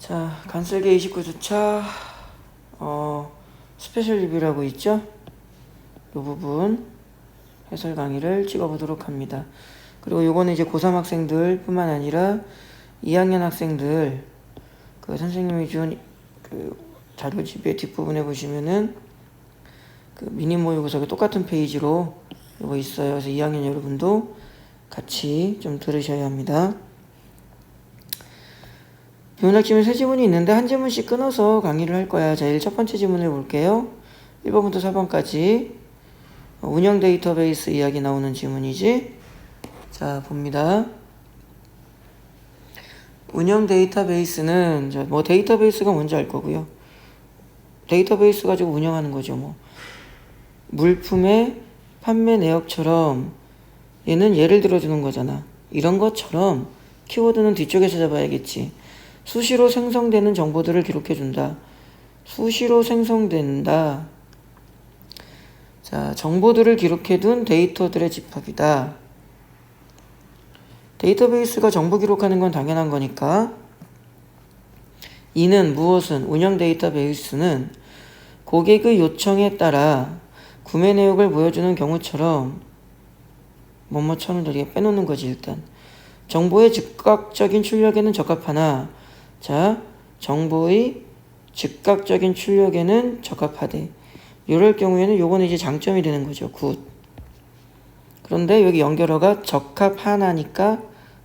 자, 간설계 29주차 스페셜 리뷰라고 있죠? 이 부분 해설 강의를 찍어보도록 합니다. 그리고 요거는 이제 고3 학생들 뿐만 아니라 2학년 학생들 그 선생님이 준 그 자료집의 뒷부분에 보시면은 그 미니 모의고사가 똑같은 페이지로 요거 있어요. 그래서 2학년 여러분도 같이 좀 들으셔야 합니다. 비문학 지문 세 지문이 있는데 한 지문씩 끊어서 강의를 할 거야. 자, 첫 번째 지문을 볼게요. 1번부터 4번까지 운영 데이터베이스 이야기 나오는 지문이지. 자, 봅니다. 운영 데이터베이스는 뭐 데이터베이스가 뭔지 알 거고요. 데이터베이스 가지고 운영하는 거죠. 뭐 물품의 판매 내역처럼 얘는 예를 들어주는 거잖아. 이런 것처럼 키워드는 뒤쪽에서 잡아야겠지. 수시로 생성되는 정보들을 기록해준다. 수시로 생성된다. 자, 정보들을 기록해둔 데이터들의 집합이다. 데이터베이스가 정보 기록하는 건 당연한 거니까. 이는 무엇은 운영 데이터베이스는 고객의 요청에 따라 구매 내역을 보여주는 경우처럼 뭐뭐처럼 이렇게 빼놓는 거지. 일단 정보의 즉각적인 출력에는 적합하나, 자, 정보의 즉각적인 출력에는 적합하대. 이럴 경우에는 요거는 이제 장점이 되는 거죠. 굿. 그런데 여기 연결어가 적합하나니까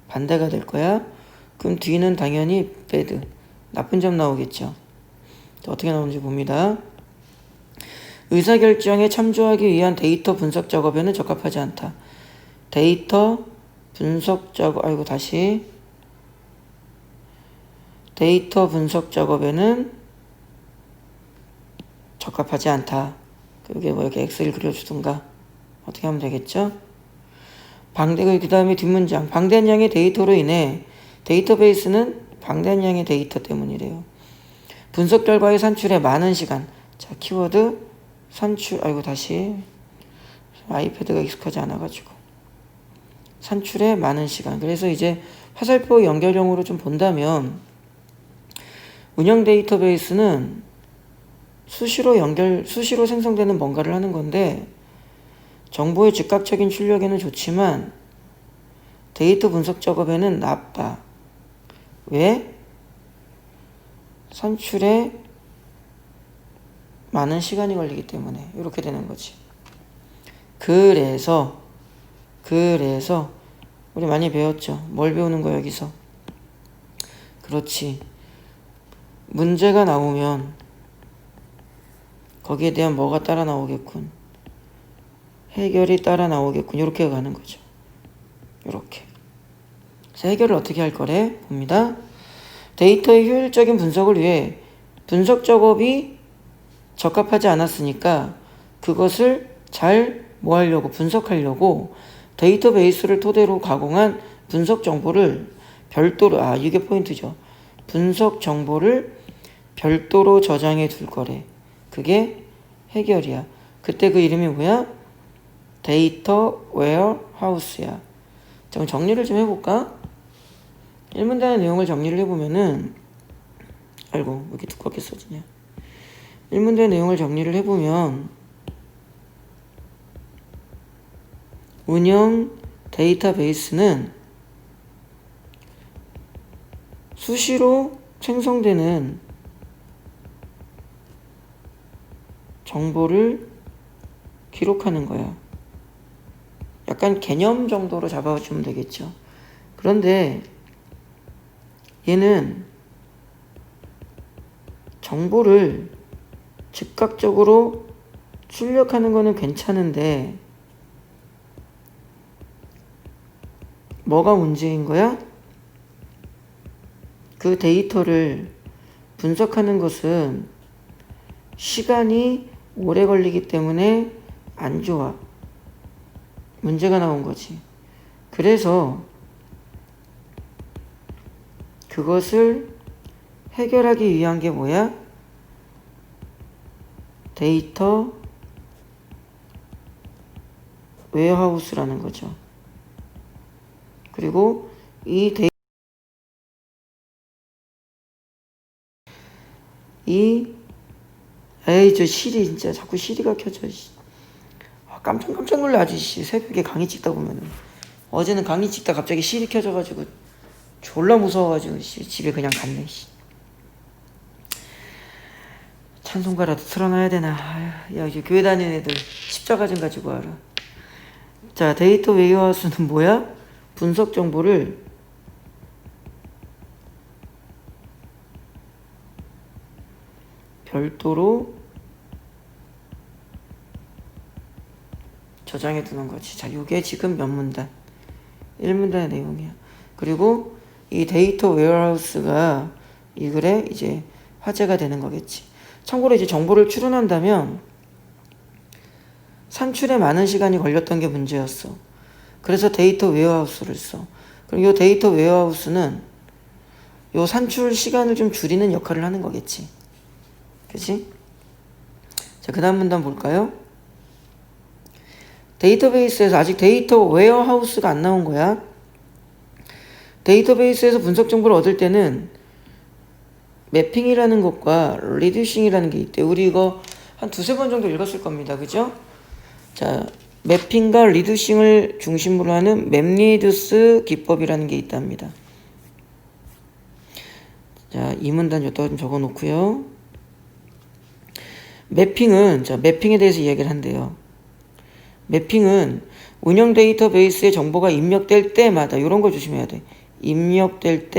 반대가 될 거야. 그럼 뒤는 당연히 bad. 나쁜 점 나오겠죠. 어떻게 나오는지 봅니다. 의사결정에 참조하기 위한 데이터 분석 작업에는 적합하지 않다. 데이터 분석 작업, 데이터 분석 작업에는 적합하지 않다. 그게 뭐 이렇게 X를 그려주든가 어떻게 하면 되겠죠? 그 다음에 뒷문장. 방대한 양의 데이터로 인해 데이터베이스는 방대한 양의 데이터 때문이래요. 분석 결과의 산출에 많은 시간. 자, 키워드 산출. 아이패드가 익숙하지 않아가지고. 산출에 많은 시간. 그래서 이제 화살표 연결형으로 좀 본다면 운영 데이터베이스는 수시로 생성되는 뭔가를 하는 건데 정보의 즉각적인 출력에는 좋지만 데이터 분석 작업에는 나빠. 왜? 산출에 많은 시간이 걸리기 때문에 이렇게 되는 거지. 그래서 우리 많이 배웠죠. 뭘 배우는 거야 여기서? 그렇지. 문제가 나오면 거기에 대한 뭐가 따라 나오겠군. 해결이 따라 나오겠군. 이렇게 가는 거죠. 이렇게. 그래서 해결을 어떻게 할 거래? 봅니다. 데이터의 효율적인 분석을 위해 분석 작업이 적합하지 않았으니까 그것을 잘 분석하려고 데이터베이스를 토대로 가공한 분석 정보를 별도로, 이게 포인트죠. 분석 정보를 별도로 저장해 둘 거래. 그게 해결이야. 그때 그 이름이 뭐야? 데이터 웨어하우스야. 자, 정리를 좀 해볼까? 1문단의 내용을 정리를 해보면은, 왜 이렇게 두껍게 써지냐? 1문단의 내용을 정리를 해보면, 운영 데이터베이스는 수시로 생성되는 정보를 기록하는 거야. 약간 개념 정도로 잡아주면 되겠죠. 그런데 얘는 정보를 즉각적으로 출력하는 거는 괜찮은데 뭐가 문제인 거야? 그 데이터를 분석하는 것은 시간이 오래 걸리기 때문에 안 좋아. 문제가 나온 거지. 그래서 그것을 해결하기 위한 게 뭐야? 데이터 웨어하우스라는 거죠. 그리고 이 에이 저 시리 진짜 자꾸 시리가 켜져. 깜짝 놀래 아주 새벽에 강의 찍다 보면은. 어제는 강의 찍다 갑자기 시리 켜져가지고 졸라 무서워가지고 집에 그냥 갔네. 찬송가라도 틀어놔야 되나. 야 이제 교회 다니는 애들 십자가 좀 가지고 와라. 자, 데이터 웨어하우스는 뭐야? 분석 정보를 별도로 저장해 두는 거지. 자, 요게 지금 몇 문단? 1문단의 내용이야. 그리고 이 데이터 웨어하우스가 이 글에 이제 화제가 되는 거겠지. 참고로 이제 정보를 추론한다면 산출에 많은 시간이 걸렸던 게 문제였어. 그래서 데이터 웨어하우스를 써. 그리고 이 데이터 웨어하우스는 요 산출 시간을 좀 줄이는 역할을 하는 거겠지. 그치? 자, 그 다음 문단 볼까요? 데이터베이스에서 아직 데이터 웨어하우스가 안 나온 거야. 데이터베이스에서 분석 정보를 얻을 때는 매핑이라는 것과 리듀싱이라는 게 있대. 우리 이거 한 두세 번 정도 읽었을 겁니다. 그죠? 자, 매핑과 리듀싱을 중심으로 하는 맵리듀스 기법이라는 게 있답니다. 자, 이 문단 여기다가 좀 적어 놓고요. 매핑은, 자, 매핑에 대해서 이야기를 한대요. 매핑은 운영 데이터베이스에 정보가 입력될 때마다, 이런 거 조심해야 돼. 입력될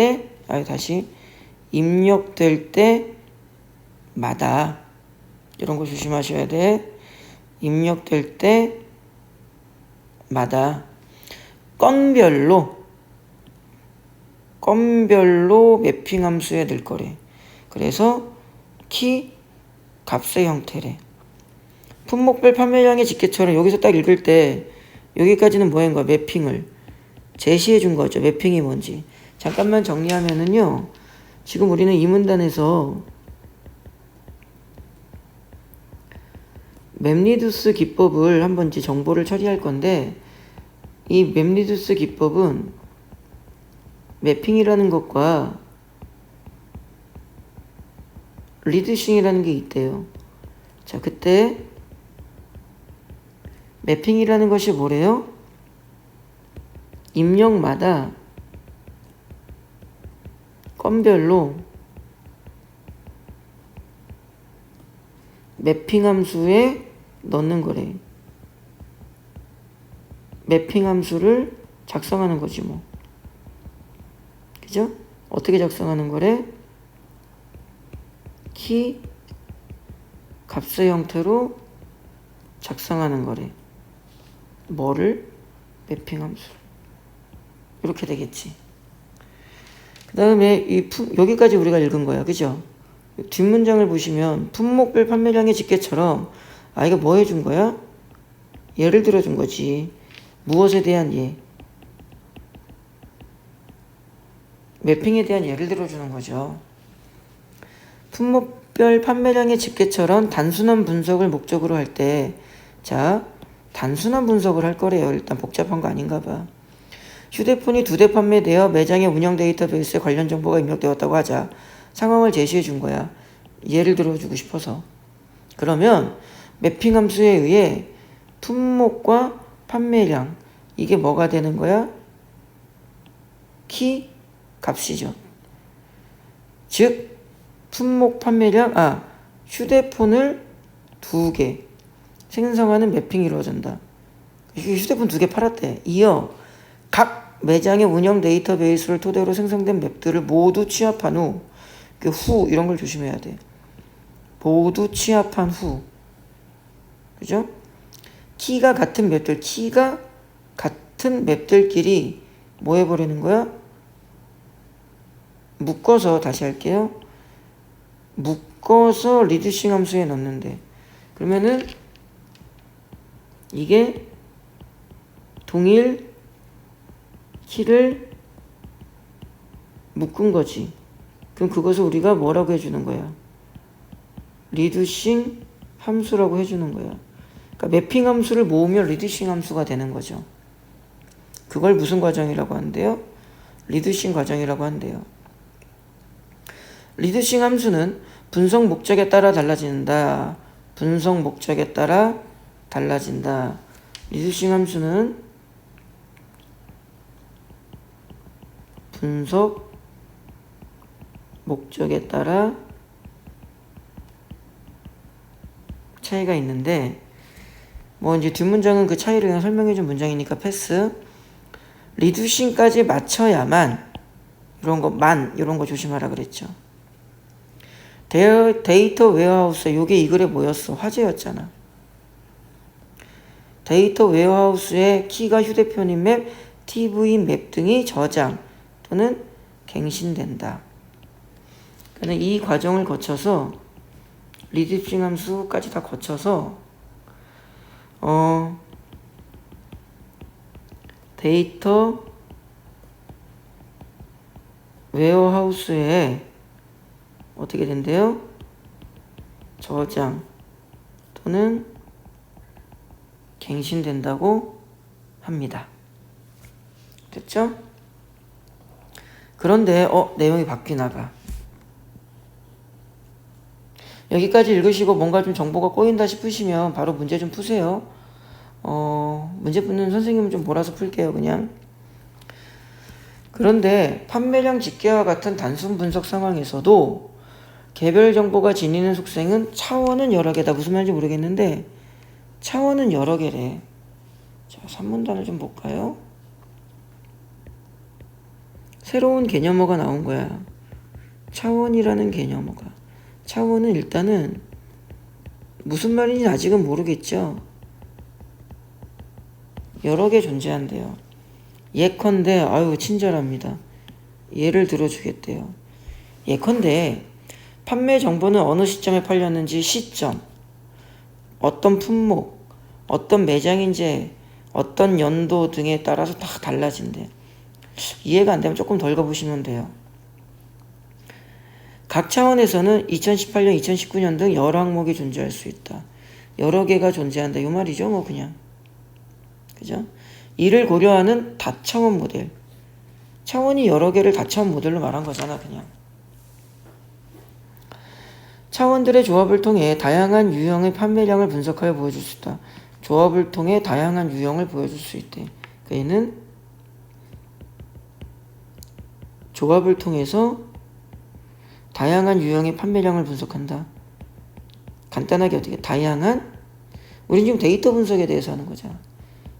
때마다, 이런 거 조심하셔야 돼. 입력될 때마다 건별로 매핑 함수에 넣을 거래. 그래서 키 값의 형태래. 품목별 판매량의 집계처럼 여기서 딱 읽을 때 여기까지는 뭐인 거야? 매핑을 제시해 준 거죠. 매핑이 뭔지. 잠깐만 정리하면은요. 지금 우리는 이 문단에서 맵리듀스 기법을 한번 이제 정보를 처리할 건데, 이 맵리듀스 기법은 매핑이라는 것과 리듀싱이라는 게 있대요. 자, 그때 매핑이라는 것이 뭐래요? 입력마다 건별로 매핑 함수에 넣는 거래. 매핑 함수를 작성하는 거지 뭐. 그죠? 어떻게 작성하는 거래? 키 값의 형태로 작성하는 거래. 뭐를? 매핑 함수를. 이렇게 되겠지. 그 다음에 여기까지 우리가 읽은 거야. 그죠? 뒷문장을 보시면 품목별 판매량의 집계처럼, 이거 뭐 해준 거야? 예를 들어준 거지. 무엇에 대한 예? 매핑에 대한 예를 들어주는 거죠. 품목별 판매량의 집계처럼 단순한 분석을 목적으로 할 때, 자, 단순한 분석을 할 거래요. 일단 복잡한 거 아닌가 봐. 휴대폰이 2대 판매되어 매장의 운영 데이터베이스에 관련 정보가 입력되었다고 하자. 상황을 제시해 준 거야. 예를 들어주고 싶어서. 그러면 매핑 함수에 의해 품목과 판매량, 이게 뭐가 되는 거야? 키 값이죠. 즉 품목 판매량, 휴대폰을 2개 생성하는 매핑이 이루어진다. 휴대폰 2개 팔았대. 이어 각 매장의 운영 데이터베이스를 토대로 생성된 맵들을 모두 취합한 후, 이런 걸 조심해야 돼. 모두 취합한 후, 그죠? 키가 같은 맵들끼리 뭐 해버리는 거야? 묶어서, 다시 할게요. 묶어서 리듀싱 함수에 넣는데, 그러면은 이게 동일 키를 묶은 거지. 그럼 그것을 우리가 뭐라고 해주는 거야? 리듀싱 함수라고 해주는 거야. 그러니까 매핑 함수를 모으면 리듀싱 함수가 되는 거죠. 그걸 무슨 과정이라고 한대요? 리듀싱 과정이라고 한대요. 리듀싱 함수는 분석 목적에 따라 달라진다. 분석 목적에 따라 달라진다. 리듀싱 함수는 분석 목적에 따라 차이가 있는데 뭐 이제 뒷문장은 그 차이를 그냥 설명해준 문장이니까 패스. 리듀싱까지 맞춰야만 이런 거 조심하라 그랬죠. 데이터 웨어하우스에 요게 이 글에 뭐였어? 화제였잖아. 데이터 웨어하우스의 키가 휴대폰인 맵, TV 맵 등이 저장 또는 갱신된다. 그러니까 이 과정을 거쳐서 리듀싱 함수까지 다 거쳐서 데이터 웨어하우스에 어떻게 된대요? 저장 또는 갱신된다고 합니다. 됐죠? 그런데 내용이 바뀌나 봐. 여기까지 읽으시고 뭔가 좀 정보가 꼬인다 싶으시면 바로 문제 좀 푸세요. 문제 푸는 선생님은 좀 몰아서 풀게요, 그냥. 그런데 판매량 집계와 같은 단순 분석 상황에서도 개별 정보가 지니는 속성은 차원은 여러 개다. 무슨 말인지 모르겠는데 차원은 여러 개래. 자, 산문단을 좀 볼까요? 새로운 개념어가 나온 거야. 차원이라는 개념어가. 차원은 일단은 무슨 말인지 아직은 모르겠죠. 여러 개 존재한대요. 예컨대 아유 친절합니다. 예를 들어주겠대요. 예컨대 판매 정보는 어느 시점에 팔렸는지 시점, 어떤 품목, 어떤 매장인지, 어떤 연도 등에 따라서 다 달라진대. 이해가 안 되면 조금 더 읽어보시면 돼요. 각 차원에서는 2018년, 2019년 등 여러 항목이 존재할 수 있다. 여러 개가 존재한다. 이 말이죠, 뭐 그냥. 그죠? 이를 고려하는 다차원 모델. 차원이 여러 개를 다차원 모델로 말한 거잖아, 그냥. 차원들의 조합을 통해 다양한 유형의 판매량을 분석하여 보여줄 수 있다. 조합을 통해 다양한 유형을 보여줄 수 있대. 얘는 조합을 통해서 다양한 유형의 판매량을 분석한다. 간단하게 어떻게 다양한 우린 지금 데이터 분석에 대해서 하는 거잖아.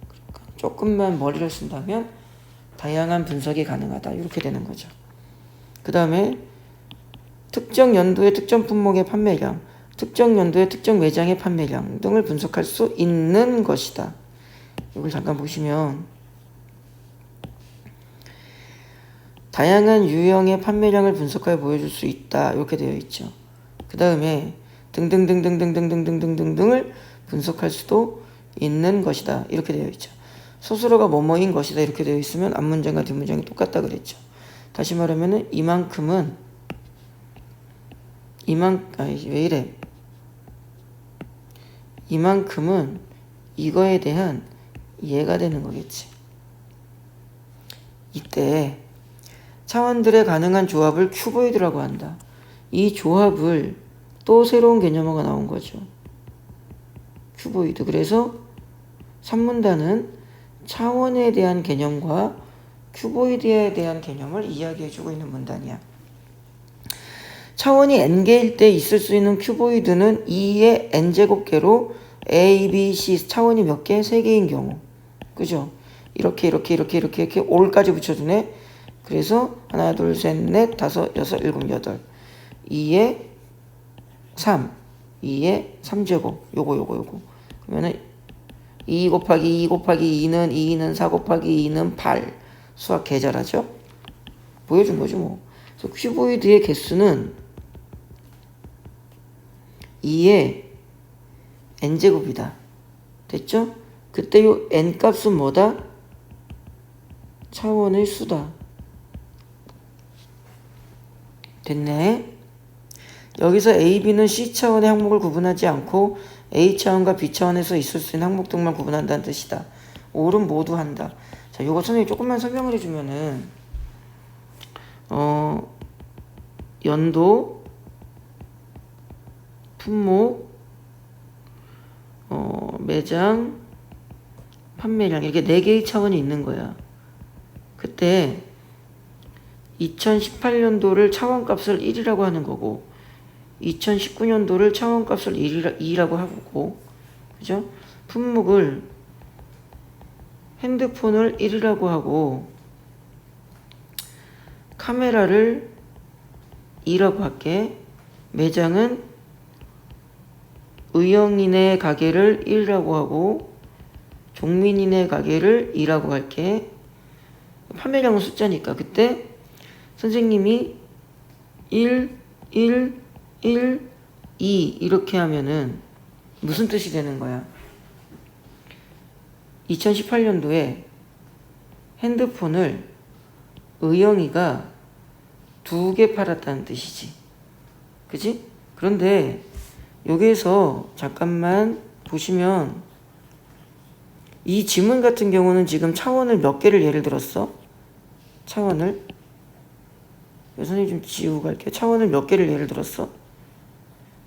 그러니까 조금만 머리를 쓴다면 다양한 분석이 가능하다. 이렇게 되는 거죠. 그 다음에 특정 연도의 특정 품목의 판매량, 특정 연도의 특정 매장의 판매량 등을 분석할 수 있는 것이다. 이걸 잠깐 보시면 다양한 유형의 판매량을 분석하여 보여줄 수 있다. 이렇게 되어 있죠. 그 다음에 등등등등등등등등등등을 분석할 수도 있는 것이다. 이렇게 되어 있죠. 스스로가 뭐뭐인 것이다. 이렇게 되어 있으면 앞문장과 뒷문장이 똑같다 그랬죠. 다시 말하면은 이만큼은 이만큼은 이거에 대한 이해가 되는 거겠지. 이때 차원들의 가능한 조합을 큐보이드라고 한다. 이 조합을 또 새로운 개념어가 나온 거죠. 큐보이드. 그래서 산문단은 차원에 대한 개념과 큐보이드에 대한 개념을 이야기해주고 있는 문단이야. 차원이 n개일 때 있을 수 있는 큐보이드는 2의 n제곱개로 a, b, c 차원이 몇 개? 3개인 경우. 그죠? 이렇게 올까지 붙여주네. 그래서 하나, 둘, 셋, 넷, 다섯, 여섯, 일곱, 여덟. 2의 3. 2의 3제곱. 요거. 그러면은 2 곱하기 2 곱하기 2는 4 곱하기 2는 8. 수학 개 잘하죠? 보여준 거죠, 뭐. 그래서 큐보이드의 개수는 2의 n제곱이다. 됐죠? 그때 요 n 값은 뭐다? 차원의 수다. 됐네. 여기서 A, B는 C 차원의 항목을 구분하지 않고 A 차원과 B 차원에서 있을 수 있는 항목 등만 구분한다는 뜻이다. 옳은 모두 한다. 자, 요거 선생님이 조금만 설명을 해주면은 연도, 품목, 매장, 판매량 이렇게 4개의 차원이 있는 거야. 그때 2018년도를 차원값을 1이라고 하는 거고 2019년도를 차원값을 2라고 하고 그죠? 품목을 핸드폰을 1이라고 하고 카메라를 2라고 할게. 매장은 의영인의 가게를 1이라고 하고 종민인의 가게를 2라고 할게. 판매량은 숫자니까 그때 선생님이 1, 1, 1, 2 이렇게 하면은 무슨 뜻이 되는 거야? 2018년도에 핸드폰을 의영이가 2개 팔았다는 뜻이지. 그지? 그런데 여기에서 잠깐만 보시면 이 지문 같은 경우는 지금 차원을 몇 개를 예를 들었어? 차원을 선생님 좀 지우고 갈게요. 차원을 몇 개를 예를 들었어?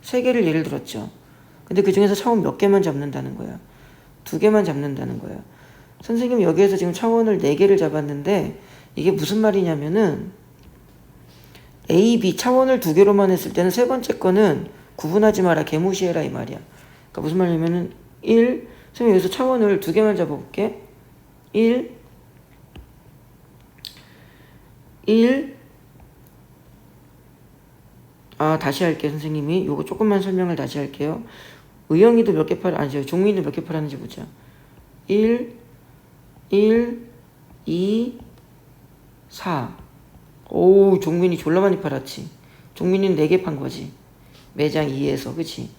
3개를 예를 들었죠. 근데 그 중에서 차원 몇 개만 잡는다는 거야. 2개만 잡는다는 거야. 선생님 여기에서 지금 차원을 4개를 잡았는데 이게 무슨 말이냐면은 A, B 차원을 2개로만 했을 때는 세 번째 거는 구분하지 마라, 개무시해라 이 말이야. 그러니까 무슨 말이냐면은 1, 선생님 여기서 차원을 2개만 잡아볼게. 1, 1, 다시 할게요. 선생님이 요거 조금만 설명을 다시 할게요. 의영이도 몇 개 아니죠. 종민이도 몇 개 팔았는지 보자. 1, 2, 4. 오, 종민이 졸라 많이 팔았지. 종민이는 4개 판 거지. 매장 2에서, 그치?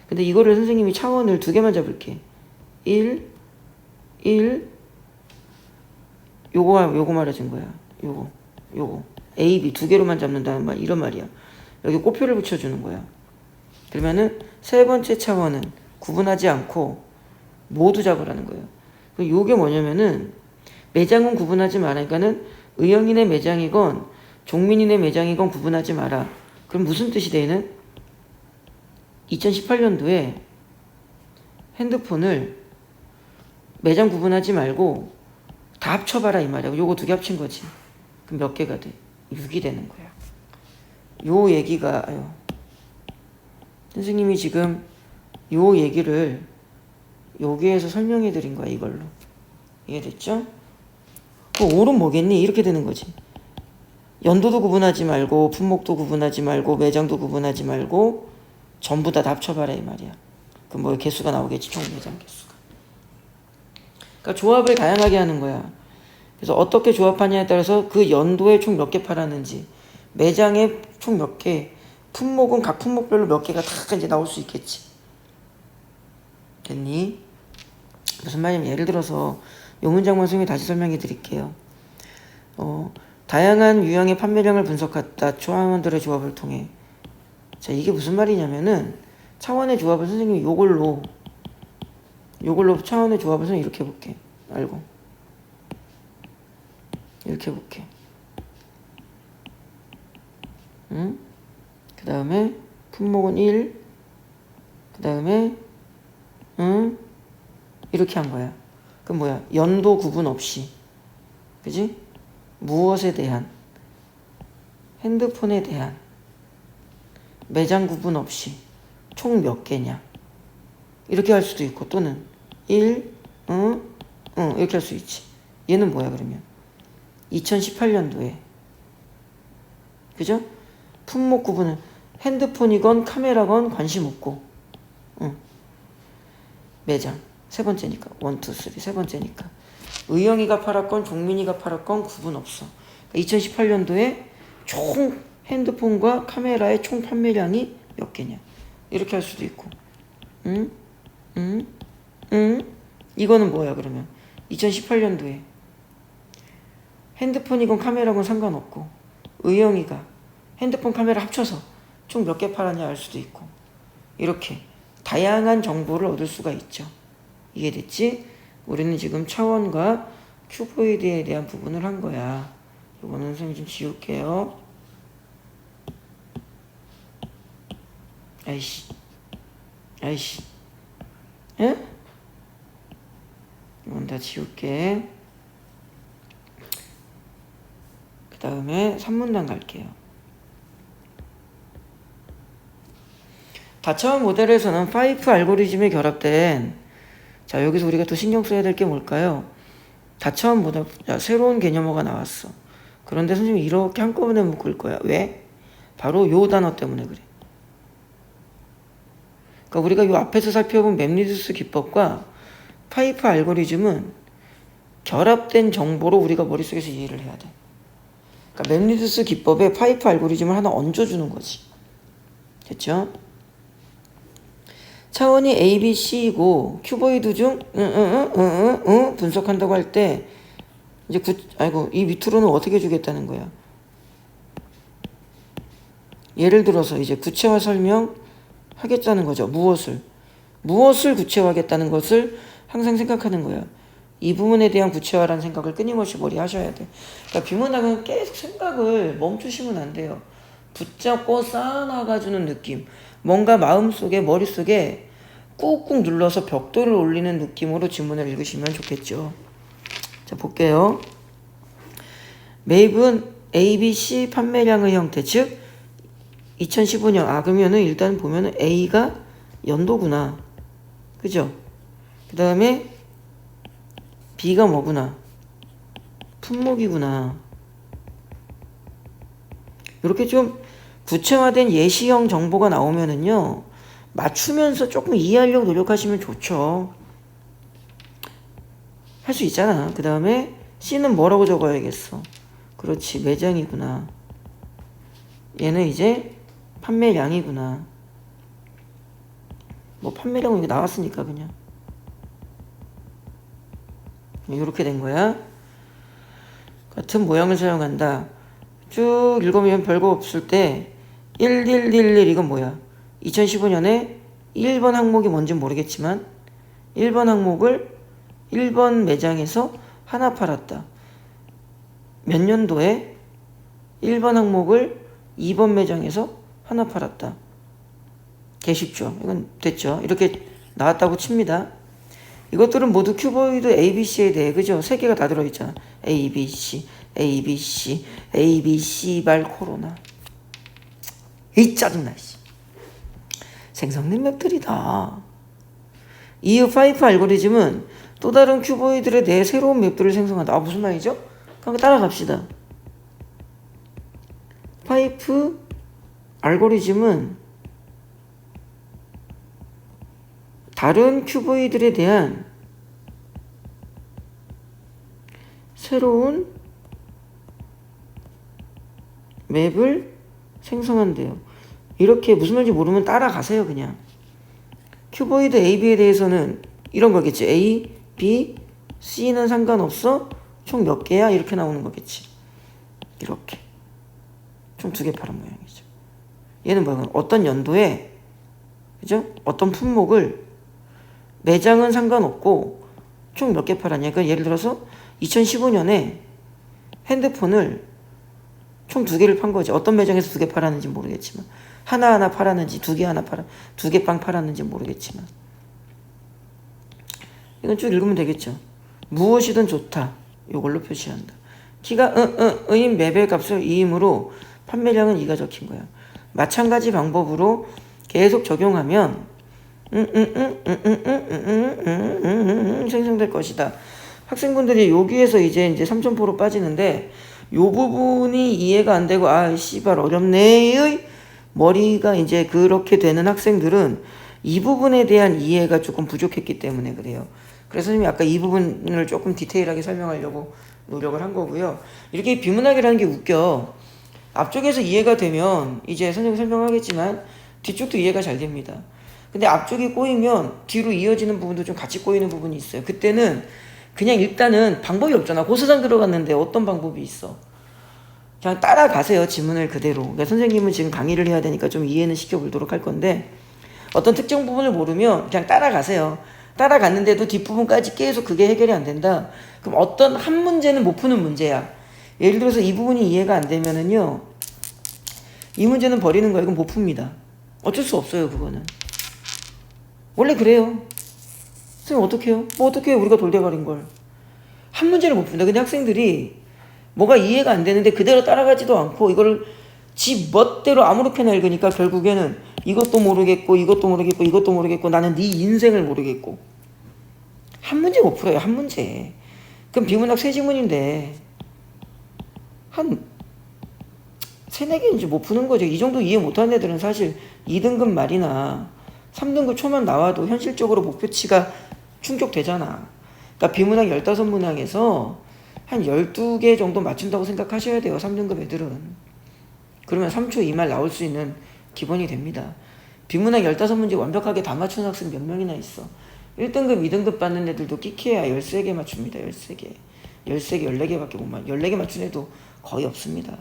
근데 이거를 선생님이 차원을 2개만 잡을게. 1, 요거 말해준 거야. 요거. A, B 2개로만 잡는다는 말, 이런 말이야. 여기 꼬표를 붙여주는 거야. 그러면은 세 번째 차원은 구분하지 않고 모두 잡으라는 거예요. 요게 뭐냐면은 매장은 구분하지 말라니까는 의영인의 매장이건 종민인의 매장이건 구분하지 마라. 그럼 무슨 뜻이 되는? 2018년도에 핸드폰을 매장 구분하지 말고 다 합쳐봐라 이 말이야. 요거 2개 합친 거지. 그럼 몇 개가 돼? 6이 되는 거야. 요 얘기가 선생님이 지금 요 얘기를 여기에서 설명해 드린 거야. 이걸로 이해됐죠? 올은 뭐겠니? 이렇게 되는 거지. 연도도 구분하지 말고 품목도 구분하지 말고 매장도 구분하지 말고 전부 다 합쳐봐라 이 말이야. 그럼 뭐 개수가 나오겠지. 총 매장 개수가. 그러니까 조합을 다양하게 하는 거야. 그래서 어떻게 조합하냐에 따라서 그 연도에 총 몇 개 팔았는지 매장에 총 몇 개, 품목은 각 품목별로 몇 개가 다 이제 나올 수 있겠지. 됐니? 무슨 말이냐면 예를 들어서 요 문장만 선생님이 다시 설명해 드릴게요. 다양한 유형의 판매량을 분석했다. 차원들의 조합을 통해. 자, 이게 무슨 말이냐면은 차원의 조합을 선생님이 요걸로 차원의 조합을 선생님이 이렇게 해볼게. 알고. 이렇게 해볼게. 응? 그 다음에 품목은 1. 그 다음에 이렇게 한 거야. 그럼 뭐야? 연도 구분 없이. 그지? 무엇에 대한? 핸드폰에 대한. 매장 구분 없이. 총 몇 개냐? 이렇게 할 수도 있고 또는 1, 이렇게 할 수 있지. 얘는 뭐야 그러면? 2018년도에. 그죠? 품목 구분은 핸드폰이건 카메라건 관심 없고 매장 세 번째니까 1, 2, 3 세 번째니까 의영이가 팔았건 종민이가 팔았건 구분 없어. 그러니까 2018년도에 총 핸드폰과 카메라의 총 판매량이 몇 개냐 이렇게 할 수도 있고 이거는 뭐야 그러면 2018년도에 핸드폰이건 카메라건 상관없고 의영이가 핸드폰 카메라 합쳐서 총 몇 개 팔았냐 알 수도 있고 이렇게 다양한 정보를 얻을 수가 있죠. 이해됐지? 우리는 지금 차원과 큐보이드에 대한 부분을 한 거야. 이거는 선생님 좀 지울게요. 아이씨. 아이씨. 예? 이건 다 지울게. 그 다음에 3문단 갈게요. 다차원 모델에서는 파이프 알고리즘에 결합된, 자, 여기서 우리가 또 신경 써야 될 게 뭘까요? 다차원 모델, 자, 새로운 개념어가 나왔어. 그런데 선생님이 이렇게 한꺼번에 묶을 거야. 왜? 바로 요 단어 때문에 그래. 그러니까 우리가 요 앞에서 살펴본 맵리두스 기법과 파이프 알고리즘은 결합된 정보로 우리가 머릿속에서 이해를 해야 돼. 그러니까 맵리두스 기법에 파이프 알고리즘을 하나 얹어주는 거지. 됐죠? 차원이 A, B, C이고 큐보이드 중 분석한다고 할 때 이제 이 밑으로는 어떻게 주겠다는 거야? 예를 들어서 이제 구체화 설명하겠다는 거죠. 무엇을 구체화하겠다는 것을 항상 생각하는 거야. 이 부분에 대한 구체화라는 생각을 끊임없이 머리에 하셔야 돼. 그러니까 비문학은 계속 생각을 멈추시면 안 돼요. 붙잡고 쌓아나가주는 느낌. 뭔가 마음속에 머릿속에 꾹꾹 눌러서 벽돌을 올리는 느낌으로 지문을 읽으시면 좋겠죠. 자, 볼게요. 매입은 ABC 판매량의 형태, 즉 2015년. 그러면은 일단 보면은 A가 연도구나. 그죠? 그 다음에 B가 뭐구나? 품목이구나. 이렇게 좀 구체화된 예시형 정보가 나오면은요, 맞추면서 조금 이해하려고 노력하시면 좋죠. 할 수 있잖아. 그 다음에 C는 뭐라고 적어야겠어? 그렇지, 매장이구나. 얘는 이제 판매량이구나. 뭐 판매량은 이게 나왔으니까 그냥 이렇게 된 거야. 같은 모양을 사용한다. 쭉 읽으면 별거 없을 때 1111 이건 뭐야? 2015년에 1번 항목이 뭔지 모르겠지만 1번 항목을 1번 매장에서 하나 팔았다. 몇 년도에 1번 항목을 2번 매장에서 하나 팔았다. 개 쉽죠? 이건 됐죠? 이렇게 나왔다고 칩니다. 이것들은 모두 큐보이드 ABC에 대해, 그죠? 세 개가 다 들어있잖아. ABC, ABC, ABC 발 코로나. 이 짜증나, 씨. 생성된 맵들이다. 이후 파이프 알고리즘은 또 다른 큐보이드에 대해 새로운 맵들을 생성한다. 무슨 말이죠? 그럼 따라갑시다. 파이프 알고리즘은 다른 큐보이드에 대한 새로운 맵을 생성한대요. 이렇게 무슨 말인지 모르면 따라가세요. 그냥 큐보이드 AB에 대해서는 이런 거겠지. A, B, C는 상관없어. 총 몇 개야? 이렇게 나오는 거겠지. 이렇게 총 2개 파란 모양이죠. 얘는 뭐야? 어떤 연도에, 그죠? 어떤 품목을, 매장은 상관없고 총 몇 개 팔았냐. 그러니까 예를 들어서 2015년에 핸드폰을 총 2개를 판 거지. 어떤 매장에서 2개 팔았는지 모르겠지만, 하나하나 팔았는지 2개 빵 팔았는지 모르겠지만, 이건 쭉 읽으면 되겠죠. 무엇이든 좋다. 이걸로 표시한다. 키가 인 매별 값을 2이므로 판매량은 2가 적힌 거야. 마찬가지 방법으로 계속 적용하면 생성될 것이다. 학생분들이 여기에서 이제 3점포로 빠지는데, 요 부분이 이해가 안 되고 씨발 어렵네의 머리가 이제 그렇게 되는 학생들은 이 부분에 대한 이해가 조금 부족했기 때문에 그래요. 그래서 선생님이 아까 이 부분을 조금 디테일하게 설명하려고 노력을 한 거고요. 이렇게 비문학이라는 게 웃겨. 앞쪽에서 이해가 되면 이제 선생님이 설명하겠지만 뒤쪽도 이해가 잘 됩니다. 근데 앞쪽이 꼬이면 뒤로 이어지는 부분도 좀 같이 꼬이는 부분이 있어요. 그때는 그냥 일단은 방법이 없잖아. 고사장 들어갔는데 어떤 방법이 있어. 그냥 따라가세요. 지문을 그대로. 그러니까 선생님은 지금 강의를 해야 되니까 좀 이해는 시켜보도록 할 건데, 어떤 특정 부분을 모르면 그냥 따라가세요. 따라갔는데도 뒷부분까지 계속 그게 해결이 안 된다. 그럼 어떤 한 문제는 못 푸는 문제야. 예를 들어서 이 부분이 이해가 안 되면은요, 이 문제는 버리는 거예요. 이건 못 풉니다. 어쩔 수 없어요. 그거는. 원래 그래요. 선생님 어떡해요? 뭐 어떡해요? 우리가 돌대가리인 걸. 한 문제를 못 푼다. 근데 학생들이 뭐가 이해가 안 되는데 그대로 따라가지도 않고 이걸 지 멋대로 아무렇게나 읽으니까 결국에는 이것도 모르겠고 이것도 모르겠고 이것도 모르겠고 나는 네 인생을 모르겠고. 한 문제 못 풀어요. 한 문제. 그럼 비문학 세 지문인데 한 세네 개는 이제 못 푸는 거죠. 이 정도 이해 못하는 애들은 사실 2등급 말이나 3등급 초만 나와도 현실적으로 목표치가 충족되잖아. 그러니까 비문학 15문항에서 한 12개 정도 맞춘다고 생각하셔야 돼요. 3등급 애들은. 그러면 3초 2말 나올 수 있는 기본이 됩니다. 비문학 15문제 완벽하게 다 맞추는 학생 몇 명이나 있어. 1등급, 2등급 받는 애들도 끼케야 13개 맞춥니다. 13개. 13개, 14개밖에 못 맞. 14개 맞춘 애도 거의 없습니다.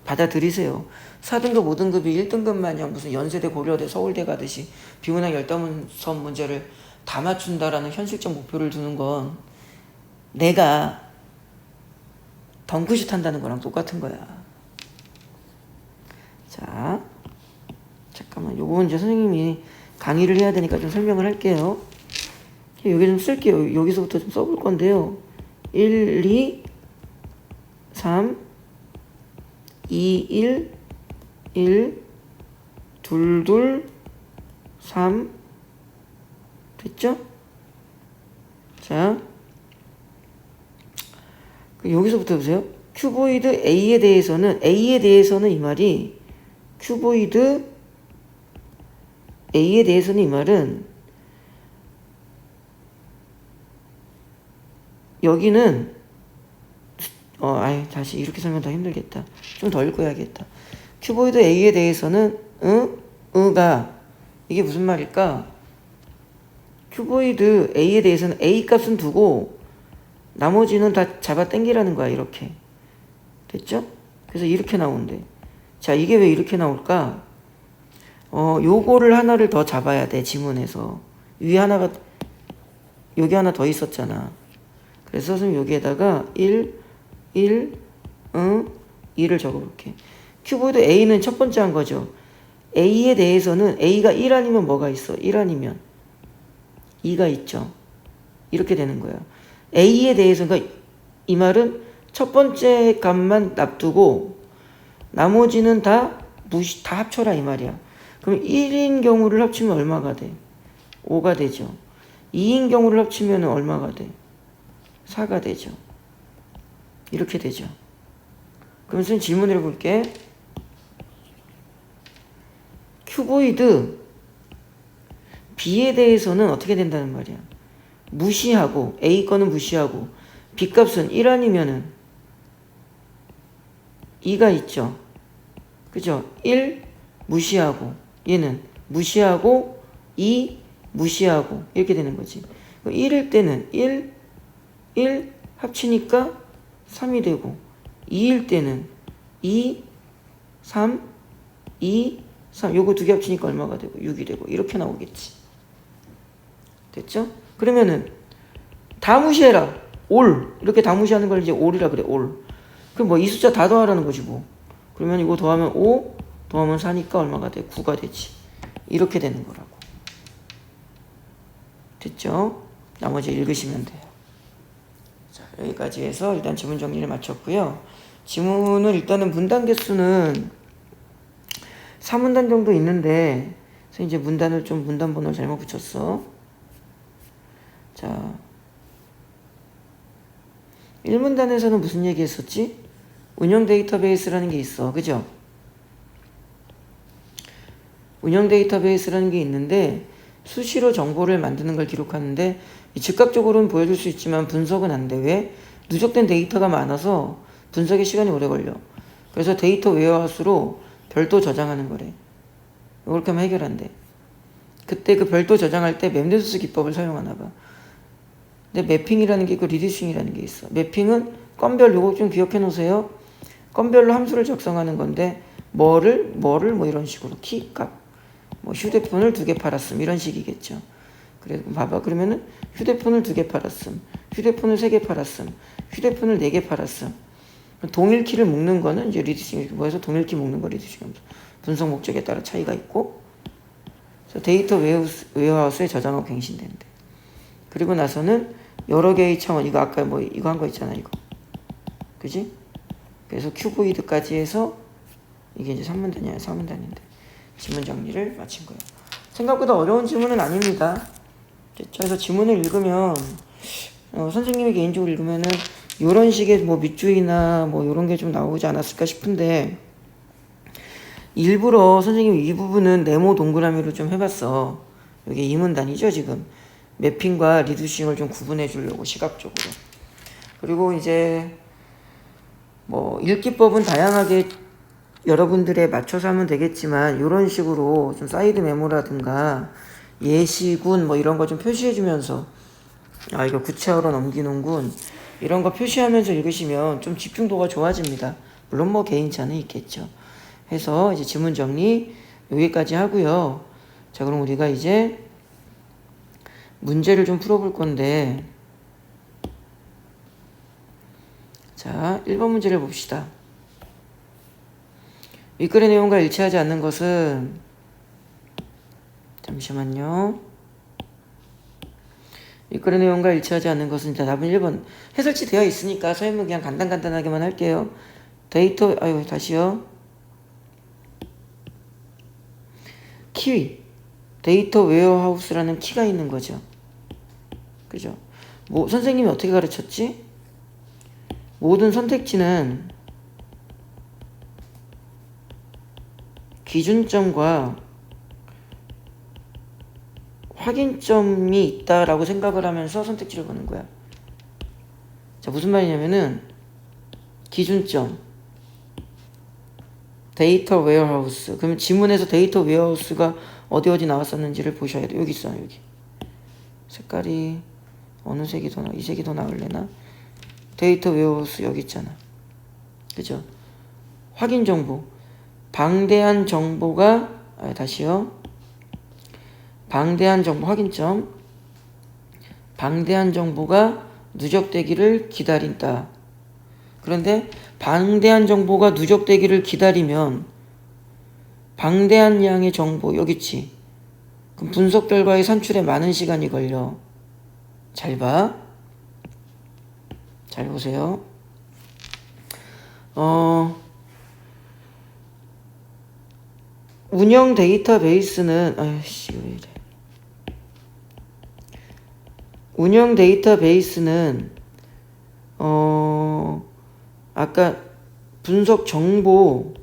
받아들이세요. 4등급, 5등급이 1등급 마냥 무슨 연세대, 고려대, 서울대 가듯이 비문학 15문제를 다 맞춘다라는 현실적 목표를 두는 건 내가 덩크슛 한다는 거랑 똑같은 거야. 자, 잠깐만. 요거 이제 선생님이 강의를 해야 되니까 좀 설명을 할게요. 여기 좀 쓸게요. 여기서부터 좀 써볼 건데요. 1, 2, 3, 2, 1, 1, 2, 2, 3. 됐죠? 자, 여기서부터 보세요. 큐보이드 A에 대해서는 이 말이 큐보이드 A에 대해서는 이 말은 여기는 다시 이렇게 설명 더 힘들겠다. 좀 더 읽어야겠다. 큐보이드 A에 대해서는 가 이게 무슨 말일까? 큐보이드 A에 대해서는 A 값은 두고 나머지는 다 잡아 당기라는 거야. 이렇게 됐죠? 그래서 이렇게 나온대. 자, 이게 왜 이렇게 나올까? 요거를 하나를 더 잡아야 돼. 지문에서 위에 하나가 여기 하나 더 있었잖아. 그래서 선생님 여기에다가 1, 2를 적어볼게. 큐보이드 A는 첫 번째 한 거죠. A에 대해서는 A가 1 아니면 뭐가 있어? 1 아니면 2가 있죠. 이렇게 되는 거야. A에 대해서, 그러니까 이 말은 첫 번째 값만 놔두고 나머지는 다 합쳐라 이 말이야. 그럼 1인 경우를 합치면 얼마가 돼? 5가 되죠. 2인 경우를 합치면 얼마가 돼? 4가 되죠. 이렇게 되죠. 그럼 선생님 질문을 해볼게. 큐보이드 B에 대해서는 어떻게 된다는 말이야? 무시하고 A 거는 무시하고 B 값은 1 아니면은 2가 있죠. 그죠? 1 무시하고 얘는 무시하고 2 무시하고 이렇게 되는 거지. 1일 때는 1 합치니까 3이 되고 2일 때는 2 3 2 3 요거 두 개 합치니까 얼마가 되고 6이 되고 이렇게 나오겠지. 됐죠? 그러면은 다 무시해라. 올 이렇게 다 무시하는 걸 이제 올이라 그래. 올. 그럼 뭐 이 숫자 다 더하라는 거지 뭐. 그러면 이거 더하면 5 더하면 4니까 얼마가 돼? 9가 되지. 이렇게 되는 거라고. 됐죠? 나머지 읽으시면 돼요. 자, 여기까지 해서 일단 지문 정리를 마쳤고요. 지문을 일단은 문단 개수는 4문단 정도 있는데 그래서 이제 문단 번호를 잘못 붙였어. 자, 1문단에서는 무슨 얘기 했었지? 운영 데이터베이스라는 게 있어. 그죠? 운영 데이터베이스라는 게 있는데 수시로 정보를 만드는 걸 기록하는데 즉각적으로는 보여줄 수 있지만 분석은 안 돼. 왜? 누적된 데이터가 많아서 분석에 시간이 오래 걸려. 그래서 데이터 웨어하우스로 별도 저장하는 거래. 이렇게 하면 해결한대. 그때 그 별도 저장할 때 맵네소스 기법을 사용하나 봐. 근데 매핑이라는 게 있고 리듀싱이라는 게 있어. 매핑은 건별, 요거 좀 기억해 놓으세요. 건별로 함수를 작성하는 건데 뭐를 뭐 이런 식으로 키값, 뭐 휴대폰을 2개 팔았음 이런 식이겠죠. 그래 봐봐. 그러면은 휴대폰을 2개 팔았음, 휴대폰을 3개 팔았음, 휴대폰을 4개 팔았음. 동일 키를 묶는 거는 이제 리듀싱, 뭐해서 동일 키 묶는 거 리듀싱 함수. 분석 목적에 따라 차이가 있고, 그래서 데이터 웨어하우스에 저장하고 갱신된대. 그리고 나서는 여러 개의 차원, 이거 아까 뭐 이거 한 거 있잖아, 이거. 그지? 그래서 큐보이드까지 해서 이게 이제 3문단이야, 4문단인데 지문 정리를 마친 거예요. 생각보다 어려운 지문은 아닙니다. 그래서 지문을 읽으면 선생님이 개인적으로 읽으면은 이런 식의 뭐 밑줄이나 뭐 이런 게 좀 나오지 않았을까 싶은데 일부러 선생님이 이 부분은 네모 동그라미로 좀 해봤어. 이게 2문단이죠 지금. 매핑과 리두싱을 좀 구분해 주려고 시각적으로. 그리고 이제 뭐 읽기법은 다양하게 여러분들에 맞춰서 하면 되겠지만 이런 식으로 좀 사이드 메모라든가 예시군 뭐 이런 거 좀 표시해 주면서 아 이거 구체화로 넘기는군 이런 거 표시하면서 읽으시면 좀 집중도가 좋아집니다. 물론 뭐 개인차는 있겠죠. 해서 이제 지문 정리 여기까지 하고요. 자 그럼 우리가 이제 문제를 좀 풀어볼 건데 자 1번 문제를 봅시다. 윗글의 내용과 일치하지 않는 것은 잠시만요. 윗글의 내용과 일치하지 않는 것은 일단 답은 1번 해설치 되어 있으니까 설명 그냥 간단하게만 할게요. 데이터 다시요. 키 데이터 웨어하우스라는 키가 있는 거죠. 그죠? 뭐 선생님이 어떻게 가르쳤지? 모든 선택지는 기준점과 확인점이 있다라고 생각을 하면서 선택지를 보는 거야. 자, 무슨 말이냐면은 기준점 데이터 웨어하우스. 그러면 지문에서 데이터 웨어하우스가 어디 나왔었는지를 보셔야 돼요. 여기 있어요. 여기. 색깔이 어느 색이 더 이 색이 더 나을래나? 데이터 웨어하우스 여기 있잖아. 그죠? 확인 정보. 방대한 정보가 다시요. 방대한 정보 확인점. 방대한 정보가 누적되기를 기다린다. 그런데 방대한 정보가 누적되기를 기다리면 방대한 양의 정보 여기 있지. 그럼 분석 결과의 산출에 많은 시간이 걸려. 잘 봐. 잘 보세요. 운영 데이터베이스는 왜 이래. 운영 데이터베이스는 아까 분석 정보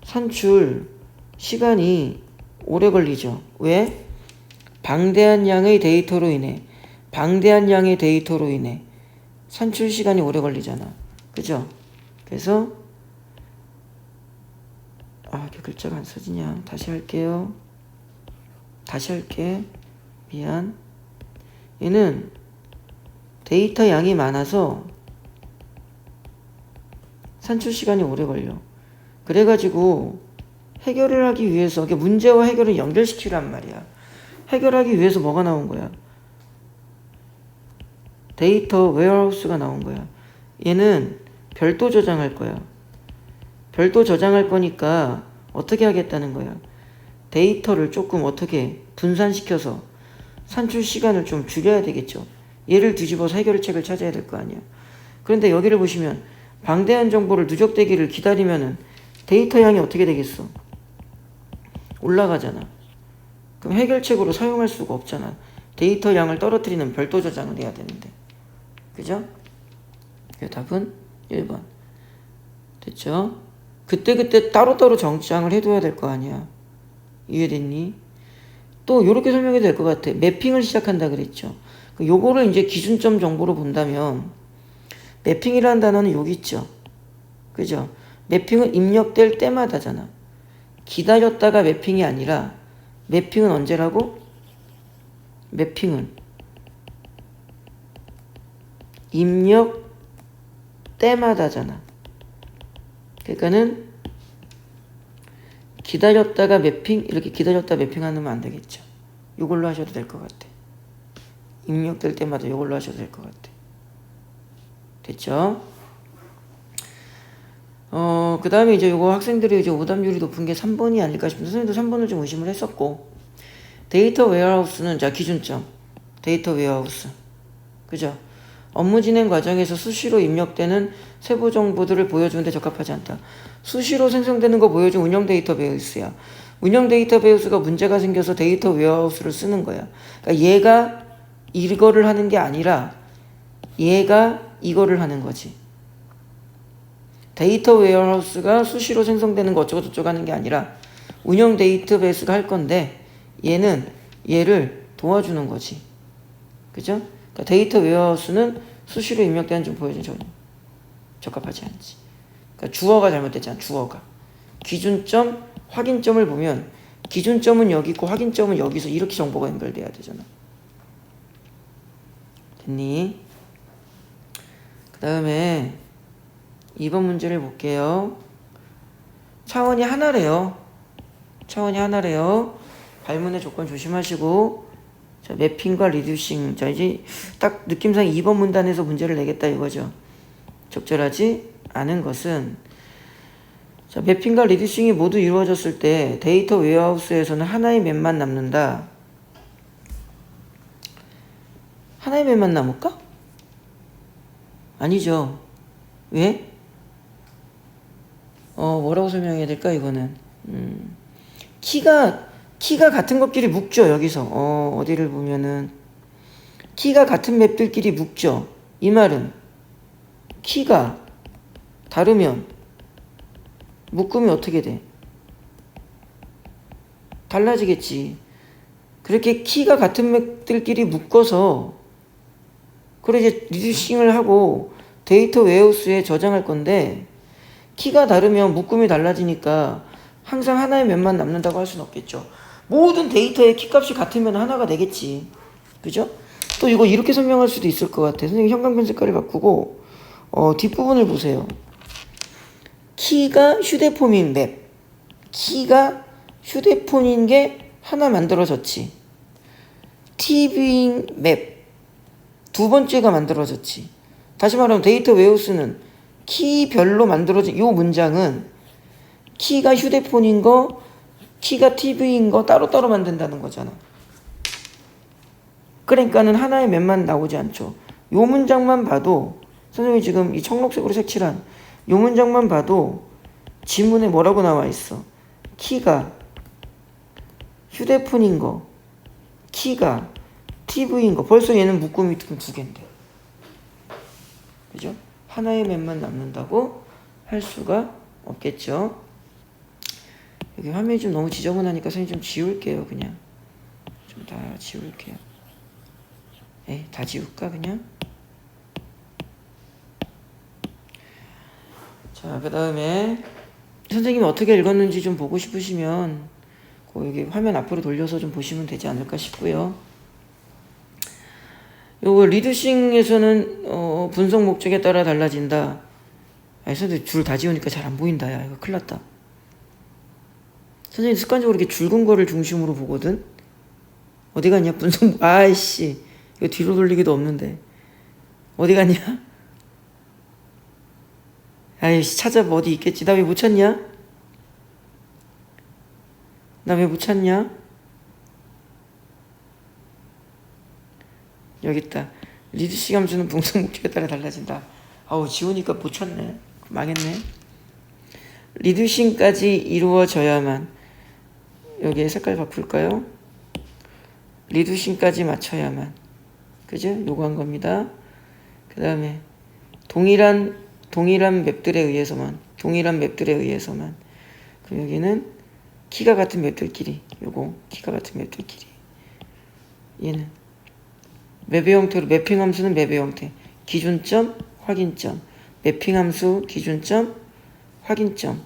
산출 시간이 오래 걸리죠. 왜? 방대한 양의 데이터로 인해 산출 시간이 오래 걸리잖아. 그죠? 그래서 이렇게 글자가 안 써지냐. 다시 할게. 미안. 얘는 데이터 양이 많아서 산출 시간이 오래 걸려. 그래가지고 해결을 하기 위해서 문제와 해결을 연결시키란 말이야. 해결하기 위해서 뭐가 나온 거야? 데이터 웨어하우스가 나온 거야. 얘는 별도 저장할 거야. 별도 저장할 거니까 어떻게 하겠다는 거야? 데이터를 조금 어떻게 분산시켜서 산출 시간을 좀 줄여야 되겠죠. 얘를 뒤집어서 해결책을 찾아야 될 거 아니야. 그런데 여기를 보시면 방대한 정보를 누적되기를 기다리면은 데이터 양이 어떻게 되겠어? 올라가잖아. 그럼 해결책으로 사용할 수가 없잖아. 데이터 양을 떨어뜨리는 별도 저장을 해야 되는데. 그죠? 답은 1번. 됐죠? 그때 따로따로 정장을 해둬야 될 거 아니야. 이해됐니? 또 이렇게 설명해도 될 것 같아. 매핑을 시작한다 그랬죠. 요거를 이제 기준점 정보로 본다면 매핑이라는 단어는 여기 있죠. 그죠? 매핑은 입력될 때마다잖아. 기다렸다가 매핑이 아니라 매핑은 언제라고? 매핑은 입력 때마다잖아. 그러니까는 기다렸다가 매핑 이렇게 기다렸다 매핑하면 안 되겠죠. 이걸로 하셔도 될 것 같아. 입력될 때마다 이걸로 하셔도 될 것 같아. 됐죠? 그 다음에 이제 요거 학생들이 이제 오답률이 높은 게 3번이 아닐까 싶은데 선생님도 3번을 좀 의심을 했었고 데이터 웨어하우스는 자 기준점 데이터 웨어하우스 그죠? 업무 진행 과정에서 수시로 입력되는 세부 정보들을 보여주는데 적합하지 않다. 수시로 생성되는 거 보여준 운영 데이터베이스야. 운영 데이터베이스가 문제가 생겨서 데이터 웨어하우스를 쓰는 거야. 그러니까 얘가 이거를 하는 게 아니라 얘가 이거를 하는 거지. 데이터 웨어하우스가 수시로 생성되는 거 어쩌고저쩌고 하는 게 아니라 운영 데이터베이스가 할 건데 얘는 얘를 도와주는 거지. 그죠? 그러니까 데이터 웨어하우스는 수시로 입력되는 좀 보여준 전혀 적합하지 않지. 그러니까 주어가 잘못됐잖아. 주어가. 기준점, 확인점을 보면 기준점은 여기 있고 확인점은 여기서 이렇게 정보가 연결돼야 되잖아. 됐니? 그 다음에 2번 문제를 볼게요. 차원이 하나래요. 차원이 하나래요. 발문의 조건 조심하시고 자, 매핑과 리듀싱. 자, 이제 딱 느낌상 2번 문단에서 문제를 내겠다 이거죠. 적절하지 않은 것은 자, 매핑과 리듀싱이 모두 이루어졌을 때 데이터 웨어하우스에서는 하나의 맵만 남는다. 하나의 맵만 남을까? 아니죠. 왜? 뭐라고 설명해야 될까 이거는 키가 같은 것끼리 묶죠. 여기서 어디를 보면은 키가 같은 맵들끼리 묶죠. 이 말은 키가 다르면 묶으면 어떻게 돼? 달라지겠지. 그렇게 키가 같은 맵들끼리 묶어서 그래 이제 리듀싱을 하고 데이터 웨어하우스에 저장할 건데 키가 다르면 묶음이 달라지니까 항상 하나의 맵만 남는다고 할 수는 없겠죠. 모든 데이터의 키값이 같으면 하나가 되겠지. 그죠? 또 이거 이렇게 설명할 수도 있을 것 같아. 선생님 형광펜 색깔을 바꾸고 뒷부분을 보세요. 키가 휴대폰인 맵. 키가 휴대폰인 게 하나 만들어졌지. TV인 맵. 두 번째가 만들어졌지. 다시 말하면 데이터 웨어하우스는 키별로 만들어진 이 문장은 키가 휴대폰인 거, 키가 TV인 거 따로따로 만든다는 거잖아. 그러니까는 하나의 맵만 나오지 않죠. 이 문장만 봐도 선생님이 지금 이 청록색으로 색칠한 이 문장만 봐도 지문에 뭐라고 나와 있어? 키가 휴대폰인 거, 키가 TV인 거. 벌써 얘는 묶음이 두 개인데. 그죠? 하나의 맵만 남는다고 할 수가 없겠죠. 여기 화면이 좀 너무 지저분하니까 선생님 좀 지울게요. 그냥 좀 다 지울게요. 다 지울까 그냥? 자, 그 다음에 선생님이 어떻게 읽었는지 좀 보고 싶으시면 여기 화면 앞으로 돌려서 좀 보시면 되지 않을까 싶고요. 요거 리듀싱에서는 분석 목적에 따라 달라진다. 선생님 줄 다 지우니까 잘 안 보인다. 야 이거 큰일 났다. 선생님 습관적으로 이렇게 줄근 거를 중심으로 보거든. 어디 갔냐 분석. 아이씨 이거 뒤로 돌리기도 없는데 어디 갔냐. 아이씨 찾아봐. 어디 있겠지. 나 왜 못 찾냐. 나 왜 못 찾냐. 여기 있다. 리듀싱 함수는 분석 목적에 따라 달라진다. 아우 지우니까 못 찾네. 망했네. 리듀싱까지 이루어져야만 여기에 색깔 바꿀까요? 리듀싱까지 맞춰야만. 그죠? 요구한 겁니다. 그 다음에 동일한 맵들에 의해서만. 그럼 여기는 키가 같은 맵들끼리. 요거 키가 같은 맵들끼리. 얘는 맵의 형태로 매핑 함수는 맵의 형태. 기준점, 확인점. 매핑 함수, 기준점, 확인점.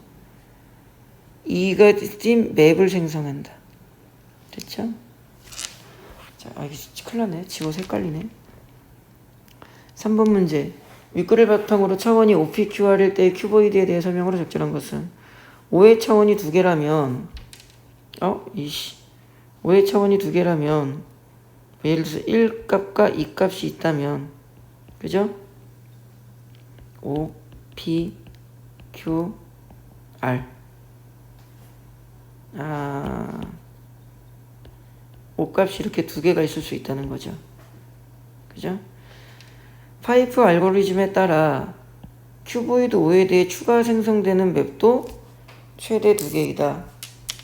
이가 띈 맵을 생성한다. 됐죠? 자, 이게 큰일 나네. 지워서 헷갈리네. 3번 문제. 윗글을 바탕으로 차원이 OPQR일 때의 큐보이드에 대해 설명으로 적절한 것은 5의 차원이 2개라면 5의 차원이 2개라면 예를 들어서 1값과 2값이 있다면 그죠? O, P, Q, R. O값이 이렇게 두 개가 있을 수 있다는 거죠. 그죠? 파이프 알고리즘에 따라 큐보이드 O에 대해 추가 생성되는 맵도 최대 두 개이다.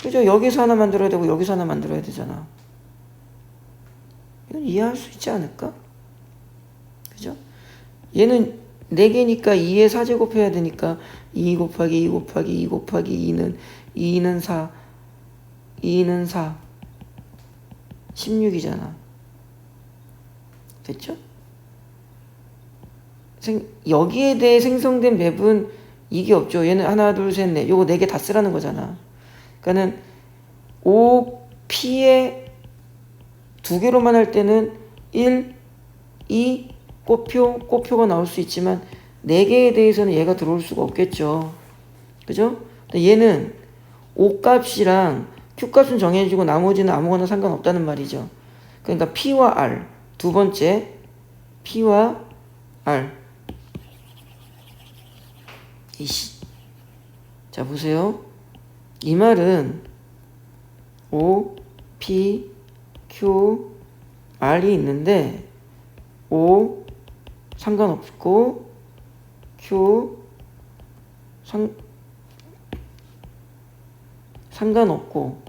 그죠? 여기서 하나 만들어야 되고 여기서 하나 만들어야 되잖아. 이건 이해할 수 있지 않을까? 그죠? 얘는 4개니까 2에 4제곱 해야 되니까 2 곱하기 2 곱하기 2 곱하기 2는 4 2는 4 16이잖아. 됐죠? 여기에 대해 생성된 맵은 이게 없죠. 얘는 하나 둘 셋 넷 요거 4개 다 쓰라는 거잖아. 그러니까는 OP에 2개로만 할 때는 1, 2, 꼬표가 나올 수 있지만 4개에 대해서는 얘가 들어올 수가 없겠죠. 그죠? 얘는 O 값이랑 Q 값은 정해지고 나머지는 아무거나 상관없다는 말이죠. 그러니까 P와 R. 두 번째 P와 R. 자 보세요. 이 말은 O, P, Q, R이 있는데 O 상관없고 Q 상관없고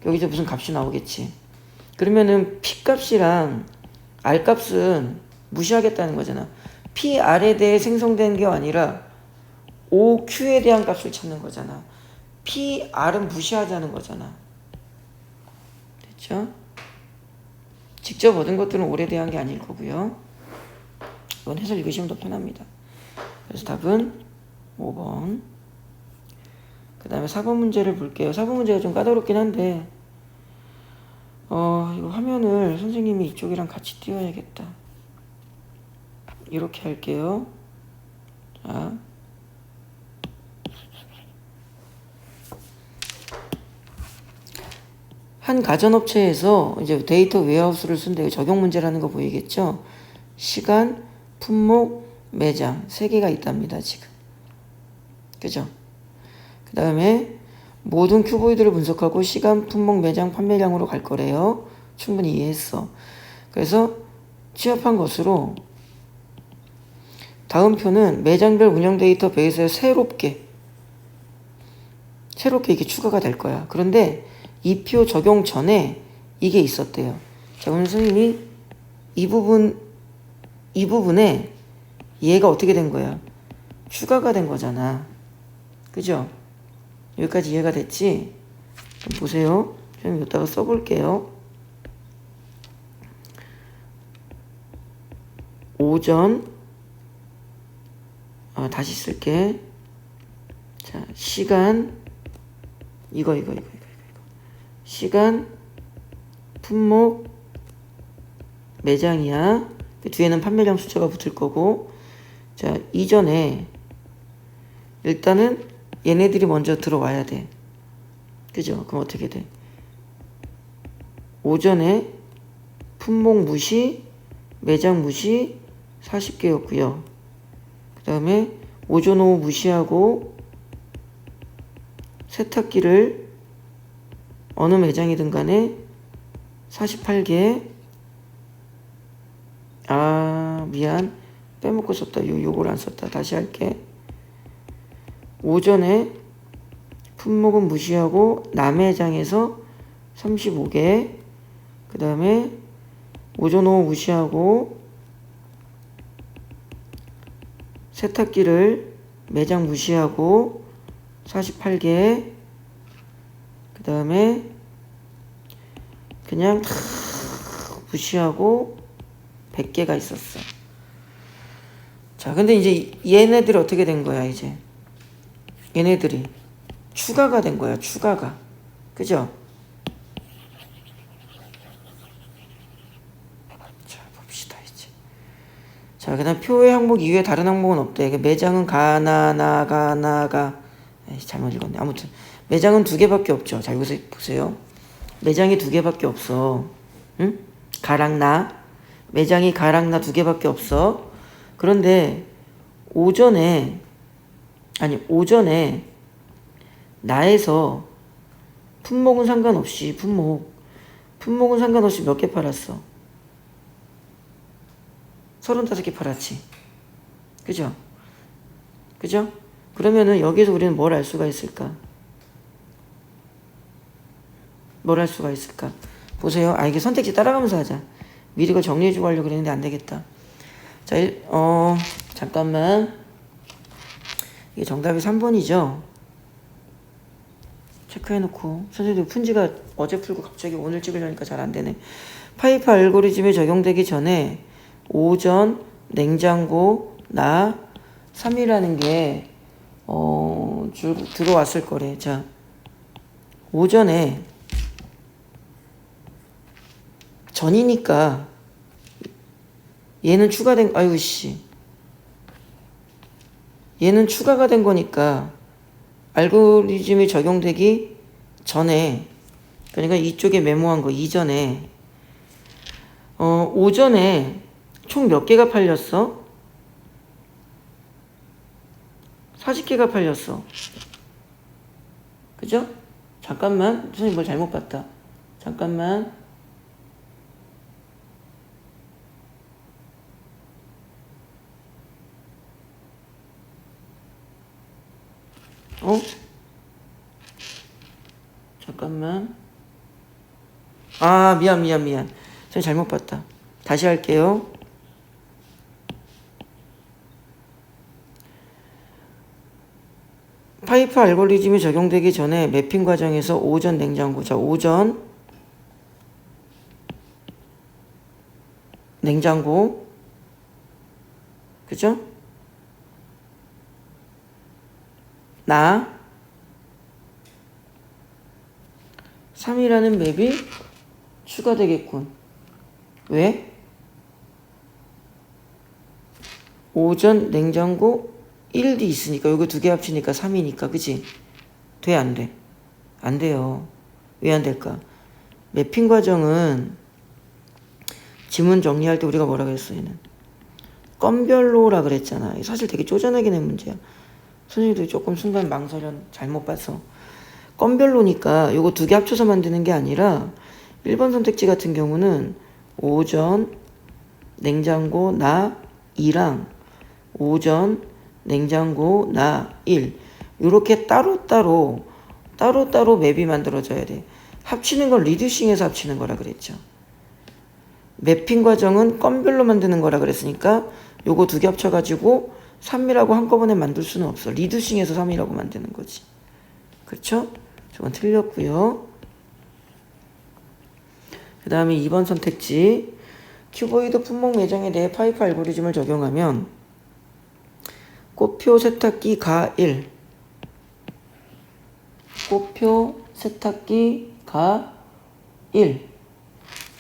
여기서 무슨 값이 나오겠지. 그러면은 P 값이랑 R 값은 무시하겠다는 거잖아. P, R에 대해 생성된 게 아니라 O, Q에 대한 값을 찾는 거잖아. P, R은 무시하자는 거잖아. 됐죠? 직접 얻은 것들은 O에 대한 게 아닐 거고요. 이건 해설 읽으시면 더 편합니다. 그래서 답은 5번. 그 다음에 4번 문제를 볼게요. 4번 문제가 좀 까다롭긴 한데 이거 화면을 선생님이 이쪽이랑 같이 띄워야겠다. 이렇게 할게요. 자, 한 가전업체에서 이제 데이터 웨어하우스를 쓴데 적용 문제라는 거 보이겠죠? 시간, 품목, 매장 3개가 있답니다. 지금. 그죠? 그 다음에 모든 큐보이드를 분석하고 시간, 품목, 매장, 판매량으로 갈 거래요. 충분히 이해했어. 그래서 취합한 것으로 다음 표는 매장별 운영 데이터 베이스에 새롭게 이게 추가가 될 거야. 그런데 이 표 적용 전에 이게 있었대요. 자, 오늘 선생님이 이 부분에 얘가 어떻게 된 거야? 추가가 된 거잖아. 그죠? 여기까지 이해가 됐지? 좀 보세요. 좀 이따가 써볼게요. 오전 다시 쓸게. 자, 시간 이거 시간 품목 매장이야. 그 뒤에는 판매량 숫자가 붙을 거고. 자, 이전에 일단은 얘네들이 먼저 들어와야 돼. 그죠? 그럼 어떻게 돼? 오전에 품목 무시, 매장 무시 40개였고요. 그 다음에 오전 오후 무시하고 세탁기를 어느 매장이든 간에 48개. 미안. 빼먹고 썼다. 요걸 안 썼다. 다시 할게. 오전에 품목은 무시하고 남매장에서 35개. 그 다음에 오전 오후 무시하고 세탁기를 매장 무시하고 48개. 그 다음에 그냥 다 무시하고 100개가 있었어. 자, 근데 이제 얘네들이 어떻게 된 거야, 이제. 얘네들이 추가가 된 거야, 추가가. 그죠? 자, 봅시다, 이제. 자, 그 다음 표의 항목 이외에 다른 항목은 없대. 매장은 가나가. 잘못 읽었네. 아무튼. 매장은 2개밖에 없죠. 자, 여기서 보세요. 매장이 2개밖에 없어. 응? 가랑나. 매장이 가랑나 2개밖에 없어. 그런데 오전에 나에서 품목은 상관없이 품목은 상관없이 몇 개 팔았어? 35개 팔았지. 그죠? 그죠? 그러면은 여기서 우리는 뭘 알 수가 있을까? 뭘 할 수가 있을까? 보세요. 이게 선택지 따라가면서 하자. 미리 그걸 정리해주고 하려고 그랬는데 안 되겠다. 자, 잠깐만. 이게 정답이 3번이죠? 체크해놓고. 선생님 푼지가 어제 풀고 갑자기 오늘 찍으려니까 잘 안 되네. 파이프 알고리즘이 적용되기 전에 오전, 냉장고, 나, 3이라는 게 들어왔을 거래. 자, 오전에 전이니까 얘는 추가된 얘는 추가가 된 거니까 알고리즘이 적용되기 전에, 그러니까 이쪽에 메모한 거 이전에 오전에 총 몇 개가 팔렸어? 40개가 팔렸어. 그죠? 잠깐만, 선생님 뭘 잘못 봤다. 잠깐만. 잠깐만. 미안. 선생님 잘못 봤다. 다시 할게요. 파이프 알고리즘이 적용되기 전에 매핑 과정에서 오전 냉장고. 자, 오전 냉장고. 그죠? 나 3이라는 맵이 추가되겠군. 왜? 오전 냉장고 1이 있으니까 여기 두 개 합치니까 3이니까 그치? 돼? 안 돼? 안 돼요. 왜 안 될까? 매핑 과정은 지문 정리할 때 우리가 뭐라 그랬어 얘는? 건별로라 그랬잖아. 사실 되게 쪼잔하게 낸 문제야. 선생님도 조금 순간 망설연 잘못 봐서. 건별로니까 요거 두 개 합쳐서 만드는 게 아니라 1번 선택지 같은 경우는 오전 냉장고 나 2랑 오전 냉장고 나 1 요렇게 따로따로 맵이 만들어져야 돼. 합치는 걸 리듀싱해서 합치는 거라 그랬죠. 매핑 과정은 건별로 만드는 거라 그랬으니까 요거 두 개 합쳐가지고 3이라고 한꺼번에 만들 수는 없어. 리듀싱해서 3이라고 만드는 거지. 그렇죠? 저건 틀렸고요. 그 다음에 2번 선택지. 큐보이드 품목 매장에 대해 파이프 알고리즘을 적용하면 꽃표 세탁기 가 1. 꽃표 세탁기 가 1.